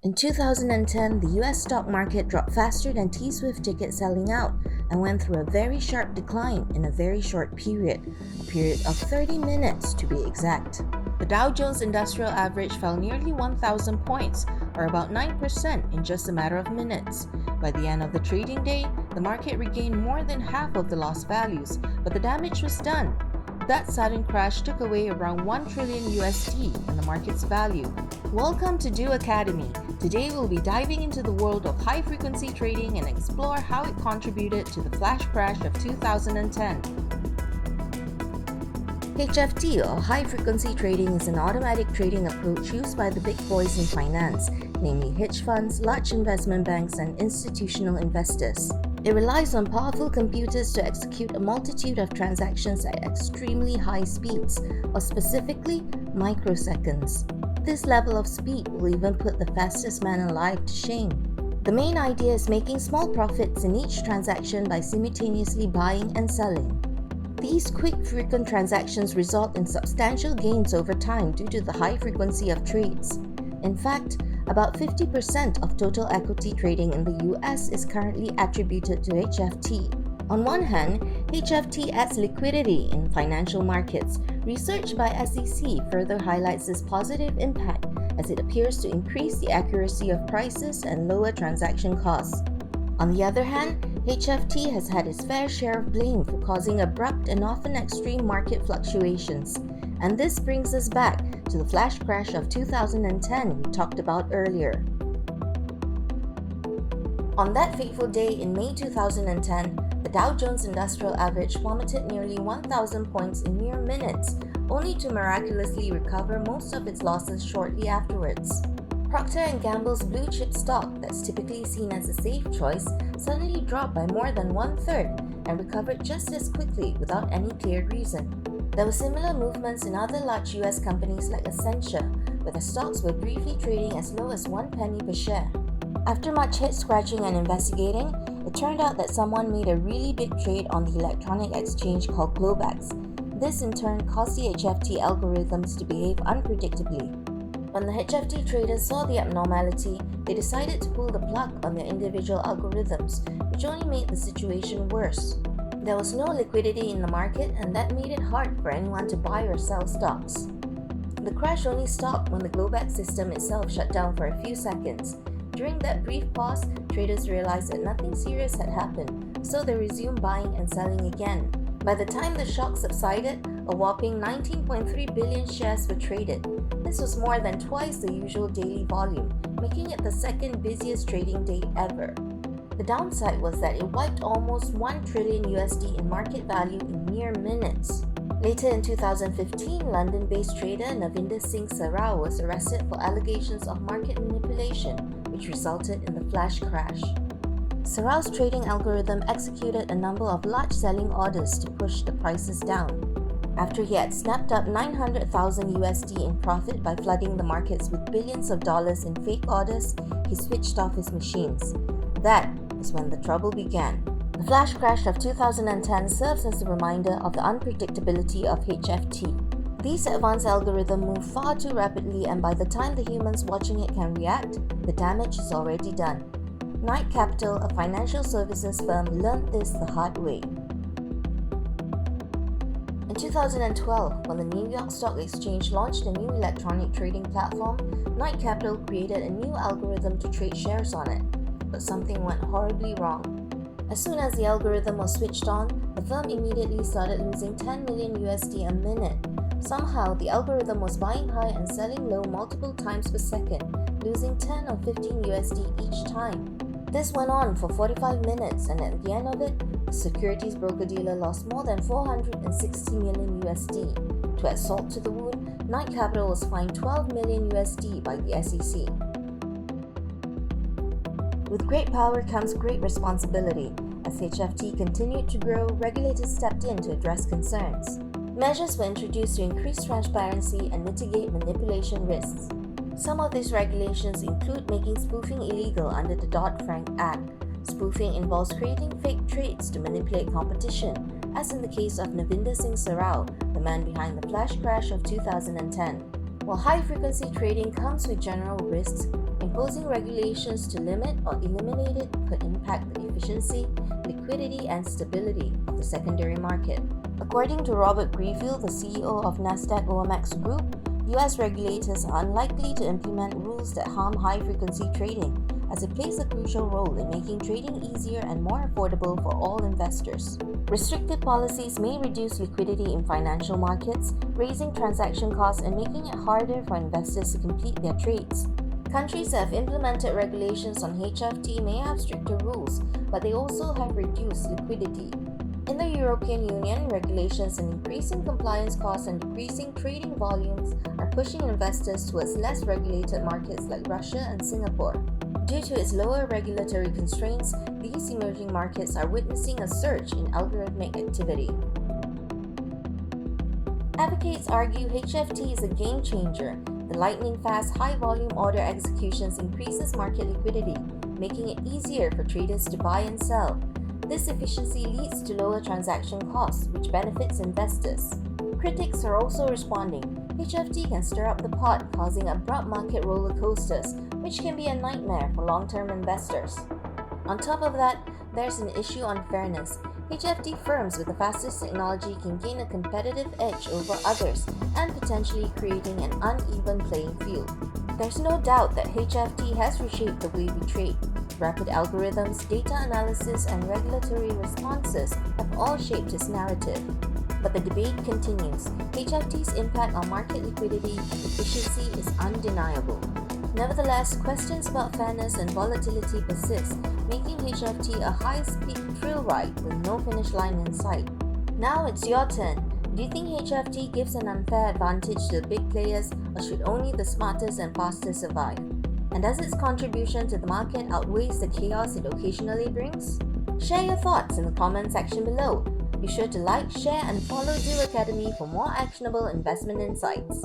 In 2010, the US stock market dropped faster than T-Swift ticket selling out and went through a very sharp decline in a very short period, a period of 30 minutes to be exact. The Dow Jones Industrial Average fell nearly 1,000 points, or about 9% in just a matter of minutes. By the end of the trading day, the market regained more than half of the lost values, but the damage was done. That sudden crash took away around 1 trillion USD in the market's value. Welcome to Do Academy. Today we'll be diving into the world of high-frequency trading and explore how it contributed to the flash crash of 2010. HFT, or high-frequency trading, is an automatic trading approach used by the big boys in finance, namely hedge funds, large investment banks, and institutional investors. It relies on powerful computers to execute a multitude of transactions at extremely high speeds, or specifically, microseconds. This level of speed will even put the fastest man alive to shame. The main idea is making small profits in each transaction by simultaneously buying and selling. These quick, frequent transactions result in substantial gains over time due to the high frequency of trades. In fact, about 50% of total equity trading in the US is currently attributed to HFT. On one hand, HFT adds liquidity in financial markets. Research by SEC further highlights this positive impact as it appears to increase the accuracy of prices and lower transaction costs. On the other hand, HFT has had its fair share of blame for causing abrupt and often extreme market fluctuations. And this brings us back to the flash crash of 2010 we talked about earlier. On that fateful day in May 2010, the Dow Jones Industrial Average plummeted nearly 1,000 points in mere minutes, only to miraculously recover most of its losses shortly afterwards. Procter & Gamble's blue-chip stock, that's typically seen as a safe choice, suddenly dropped by more than one-third and recovered just as quickly without any clear reason. There were similar movements in other large US companies like Accenture, where the stocks were briefly trading as low as 1 penny per share. After much head-scratching and investigating, it turned out that someone made a really big trade on the electronic exchange called Globex. This in turn caused the HFT algorithms to behave unpredictably. When the HFT traders saw the abnormality, they decided to pull the plug on their individual algorithms, which only made the situation worse. There was no liquidity in the market, and that made it hard for anyone to buy or sell stocks. The crash only stopped when the Globex system itself shut down for a few seconds. During that brief pause, traders realized that nothing serious had happened, so they resumed buying and selling again. By the time the shock subsided, a whopping 19.3 billion shares were traded. This was more than twice the usual daily volume, making it the second busiest trading day ever. The downside was that it wiped almost 1 trillion USD in market value in mere minutes. Later in 2015, London-based trader Navinder Singh Sarao was arrested for allegations of market manipulation, which resulted in the flash crash. Sarao's trading algorithm executed a number of large selling orders to push the prices down. After he had snapped up 900,000 USD in profit by flooding the markets with billions of dollars in fake orders, he switched off his machines. That is when the trouble began. The flash crash of 2010 serves as a reminder of the unpredictability of HFT. These advanced algorithms move far too rapidly, and by the time the humans watching it can react, the damage is already done. Knight Capital, a financial services firm, learned this the hard way. In 2012, when the New York Stock Exchange launched a new electronic trading platform, Knight Capital created a new algorithm to trade shares on it. But something went horribly wrong. As soon as the algorithm was switched on, the firm immediately started losing 10 million USD a minute. Somehow, the algorithm was buying high and selling low multiple times per second, losing 10 or 15 USD each time. This went on for 45 minutes, and at the end of it, the securities broker-dealer lost more than 460 million USD. To add salt to the wound, Knight Capital was fined 12 million USD by the SEC. With great power comes great responsibility. As HFT continued to grow, regulators stepped in to address concerns. Measures were introduced to increase transparency and mitigate manipulation risks. Some of these regulations include making spoofing illegal under the Dodd-Frank Act. Spoofing involves creating fake trades to manipulate competition, as in the case of Navinder Singh Sarao, the man behind the flash crash of 2010. While high-frequency trading comes with general risks, in Imposing regulations to limit or eliminate it could impact the efficiency, liquidity, and stability of the secondary market. According to Robert Greeville, the CEO of Nasdaq OMX Group, US regulators are unlikely to implement rules that harm high-frequency trading, as it plays a crucial role in making trading easier and more affordable for all investors. Restrictive policies may reduce liquidity in financial markets, raising transaction costs and making it harder for investors to complete their trades. Countries that have implemented regulations on HFT may have stricter rules, but they also have reduced liquidity. In the European Union, regulations and increasing compliance costs and decreasing trading volumes are pushing investors towards less regulated markets like Russia and Singapore. Due to its lower regulatory constraints, these emerging markets are witnessing a surge in algorithmic activity. Advocates argue HFT is a game changer. The lightning-fast, high-volume order executions increases market liquidity, making it easier for traders to buy and sell. This efficiency leads to lower transaction costs, which benefits investors. Critics are also responding. HFT can stir up the pot, causing abrupt market roller coasters, which can be a nightmare for long-term investors. On top of that, there's an issue on fairness. HFT firms with the fastest technology can gain a competitive edge over others and potentially creating an uneven playing field. There's no doubt that HFT has reshaped the way we trade. Rapid algorithms, data analysis, and regulatory responses have all shaped its narrative. But the debate continues. HFT's impact on market liquidity and efficiency is undeniable. Nevertheless, questions about fairness and volatility persist, making HFT a high-speed thrill ride with no finish line in sight. Now it's your turn. Do you think HFT gives an unfair advantage to the big players, or should only the smartest and fastest survive? And does its contribution to the market outweighs the chaos it occasionally brings? Share your thoughts in the comment section below. Be sure to like, share, and follow Deal Academy for more actionable investment insights.